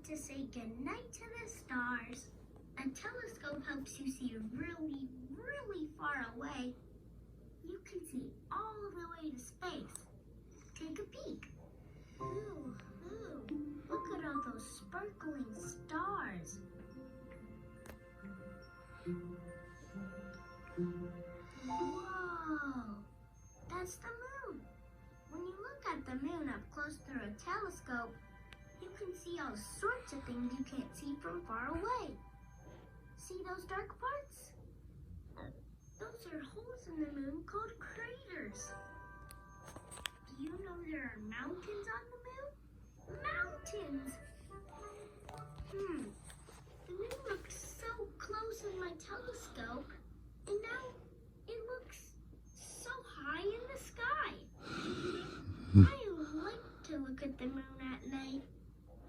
to say goodnight to the stars. A telescope helps you see really, really far away. You can see all the way to space. Take a peek. Ooh, look at all those sparkling stars. Whoa, that's the moon. When you look at the moon up close through a telescope, you can see all sorts of things you can't see from far away. See those dark parts? Those are holes in the moon called craters. Do you know there are mountains on the moon? Mountains! The moon looks so close in my telescope, and now it looks so high in the sky. I like to look at the moon at night.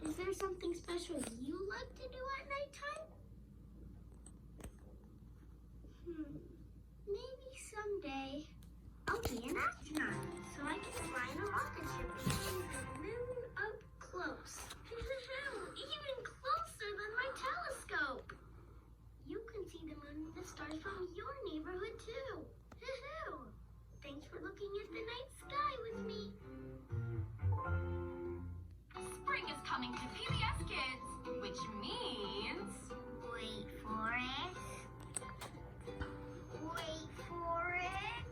Is there something special you like to do at nighttime? Maybe someday I'll be an astronaut so I can fly in a rocket ship and see the moon up close. Even closer than my telescope. You can see the moon and the stars from your neighborhood too. Thanks for looking at the night sky with me. Spring is coming to PBS Kids, which means... Wait for it. Wait for it.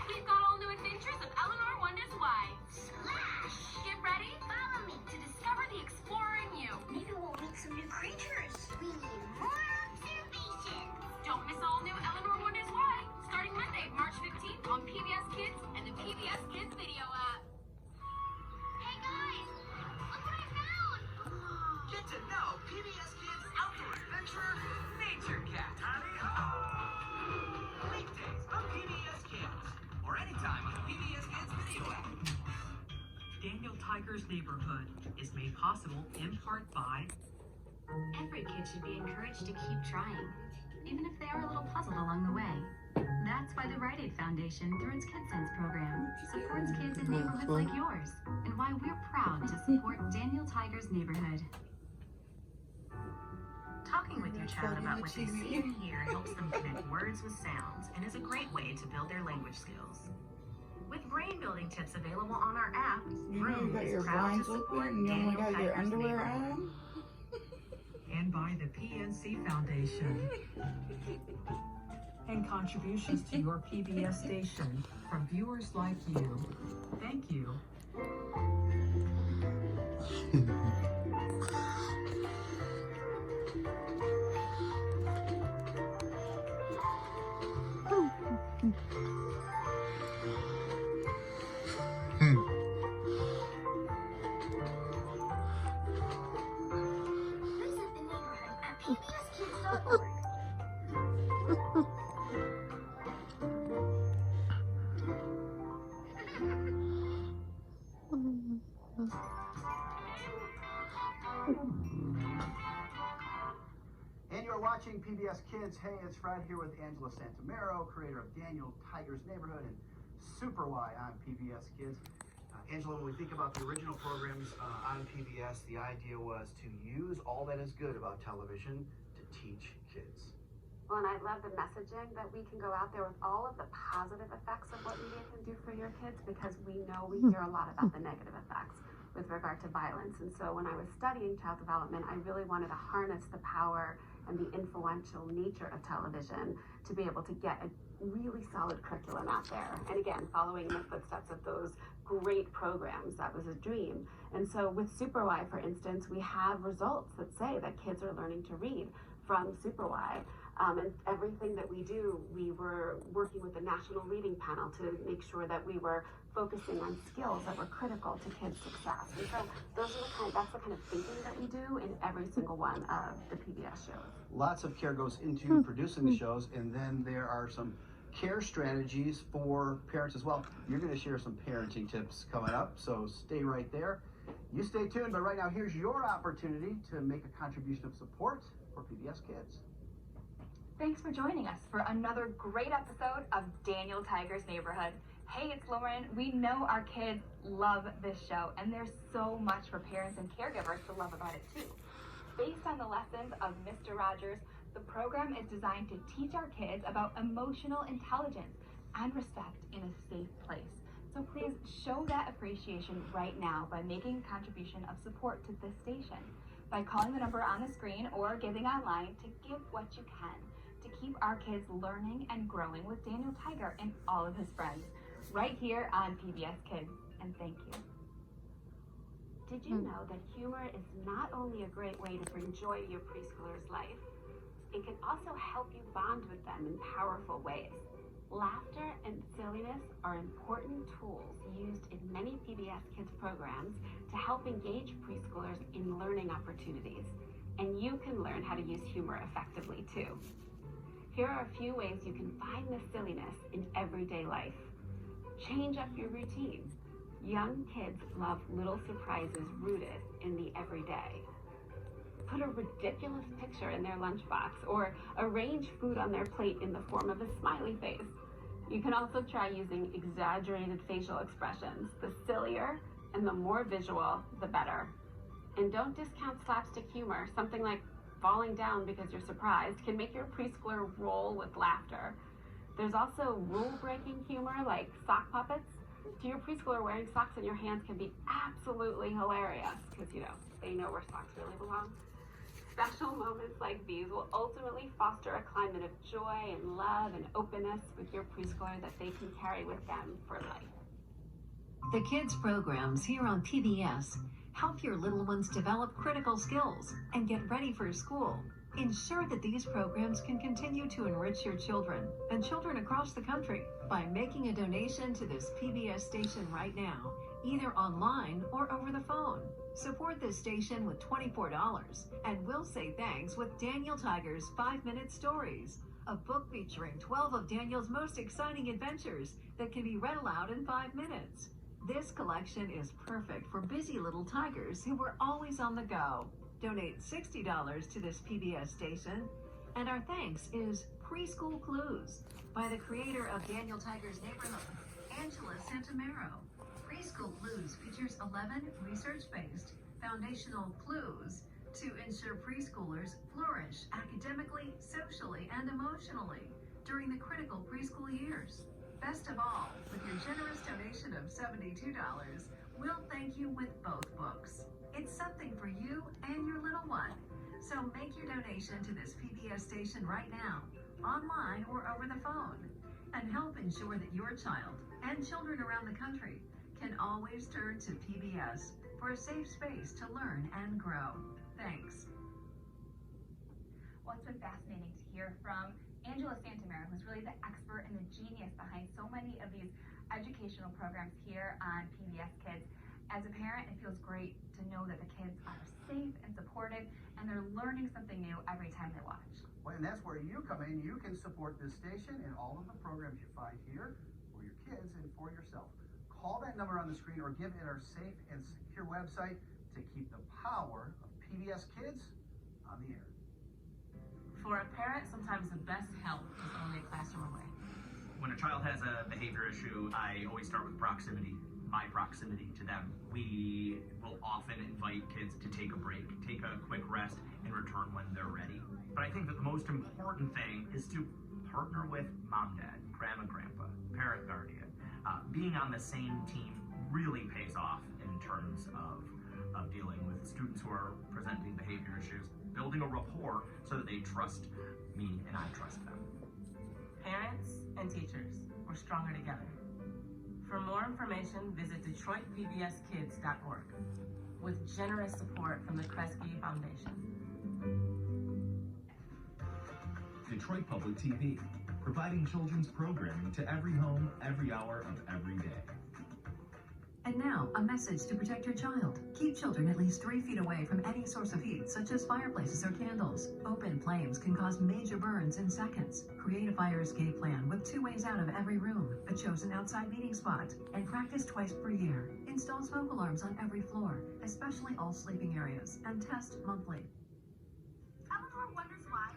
We've got all new adventures of Eleanor Wonders Why. Splash! Get ready Follow me. to discover the explorer in you. Maybe we'll meet some new creatures. We need more observations. Don't miss all new Eleanor Wonders Why, starting Monday, March 15th on PBS Kids and the PBS Kids video app. Hey guys, look what I found. Get to know PBS Kids Outdoor Adventure Nature Cat. Howdy-ho! Weekdays on PBS Kids, or anytime on the PBS Kids video app. Daniel Tiger's Neighborhood is made possible in part by... Every kid should be encouraged to keep trying, even if they are a little puzzled along the way. That's why the Rite Aid Foundation, through its Kid Sense program, supports kids in neighborhoods like yours, and why we're proud to support Daniel Tiger's Neighborhood. Talking with your child about what they see and hear helps them connect words with sounds and is a great way to build their language skills. With brain building tips available on our app, You know you got your proud to blinds support open and you only Daniel got your Tiger's underwear Neighborhood. on? and by the PNC Foundation. And contributions to your PBS station from viewers like you. Thank you. Visit the neighborhood at pbskids.org. And you're watching PBS Kids. Hey, it's Fred here with Angela Santamero, creator of Daniel Tiger's Neighborhood and Super Y on PBS Kids. Angela, when we think about the original programs on PBS, the idea was to use all that is good about television to teach kids. Well, and I love the messaging that we can go out there with all of the positive effects of what media can do for your kids, because we know we hear a lot about the negative effects with regard to violence. And so when I was studying child development, I really wanted to harness the power and the influential nature of television to be able to get a really solid curriculum out there. And again, following the footsteps of those great programs, that was a dream. And so with Super Y, for instance, we have results that say that kids are learning to read from Super Y. And everything that we do, we were working with the National Reading Panel to make sure that we were focusing on skills that were critical to kids' success. And so that's the kind of thinking that we do in every single one of the PBS shows. Lots of care goes into producing the shows, and then there are some care strategies for parents as well. You're going to share some parenting tips coming up, so stay right there. You stay tuned, but right now here's your opportunity to make a contribution of support for PBS Kids. Thanks for joining us for another great episode of Daniel Tiger's Neighborhood. Hey, it's Lauren. We know our kids love this show, and there's so much for parents and caregivers to love about it too. Based on the lessons of Mr. Rogers, the program is designed to teach our kids about emotional intelligence and respect in a safe place. So please show that appreciation right now by making a contribution of support to this station, by calling the number on the screen or giving online to give what you can to keep our kids learning and growing with Daniel Tiger and all of his friends, right here on PBS Kids. And thank you. Did you know that humor is not only a great way to bring joy to your preschooler's life, it can also help you bond with them in powerful ways. Laughter and silliness are important tools used in many PBS Kids programs to help engage preschoolers in learning opportunities. And you can learn how to use humor effectively too. Here are a few ways you can find the silliness in everyday life. Change up your routine. Young kids love little surprises rooted in the everyday. Put a ridiculous picture in their lunchbox or arrange food on their plate in the form of a smiley face. You can also try using exaggerated facial expressions. The sillier and the more visual, the better. And don't discount slapstick humor. Something like falling down because you're surprised can make your preschooler roll with laughter. There's also rule-breaking humor like sock puppets. To your preschooler, wearing socks in your hands can be absolutely hilarious because, they know where socks really belong. Special moments like these will ultimately foster a climate of joy and love and openness with your preschooler that they can carry with them for life. The kids programs here on PBS help your little ones develop critical skills and get ready for school. Ensure that these programs can continue to enrich your children and children across the country by making a donation to this PBS station right now, either online or over the phone. Support this station with $24 and we'll say thanks with Daniel Tiger's 5-Minute Stories, a book featuring 12 of Daniel's most exciting adventures that can be read aloud in 5 minutes. This collection is perfect for busy little tigers who are always on the go. Donate $60 to this PBS station. And our thanks is Preschool Clues by the creator of Daniel Tiger's Neighborhood, Angela Santamero. Preschool Clues features 11 research-based foundational clues to ensure preschoolers flourish academically, socially, and emotionally during the critical preschool years. Best of all, with your generous donation of $72, we'll thank you with both books. It's something for you and your little one. So make your donation to this PBS station right now, online or over the phone, and help ensure that your child and children around the country can always turn to PBS for a safe space to learn and grow. Thanks. Well, it's been fascinating to hear from Angela Santamero, who's really the expert and the genius behind so many of these educational programs here on PBS Kids. As a parent, it feels great to know that the kids are safe and supported and they're learning something new every time they watch. Well, and that's where you come in. You can support this station and all of the programs you find here for your kids and for yourself. Call that number on the screen or give it our safe and secure website to keep the power of PBS Kids on the air. For a parent, sometimes the best help is only a classroom away. When a child has a behavior issue, I always start with proximity. My proximity to them. We will often invite kids to take a break, take a quick rest, and return when they're ready. But I think that the most important thing is to partner with mom, dad, grandma, grandpa, parent, guardian. Being on the same team really pays off in terms of dealing with students who are presenting behavior issues, building a rapport so that they trust me and I trust them. Parents and teachers, we're stronger together. For more information, visit DetroitPBSKids.org with generous support from the Kresge Foundation. Detroit Public TV, providing children's programming to every home, every hour of every day. And now, a message to protect your child. Keep children at least 3 feet away from any source of heat, such as fireplaces or candles. Open flames can cause major burns in seconds. Create a fire escape plan with 2 ways out of every room, a chosen outside meeting spot, and practice twice per year. Install smoke alarms on every floor, especially all sleeping areas, and test monthly. Eleanor wonders why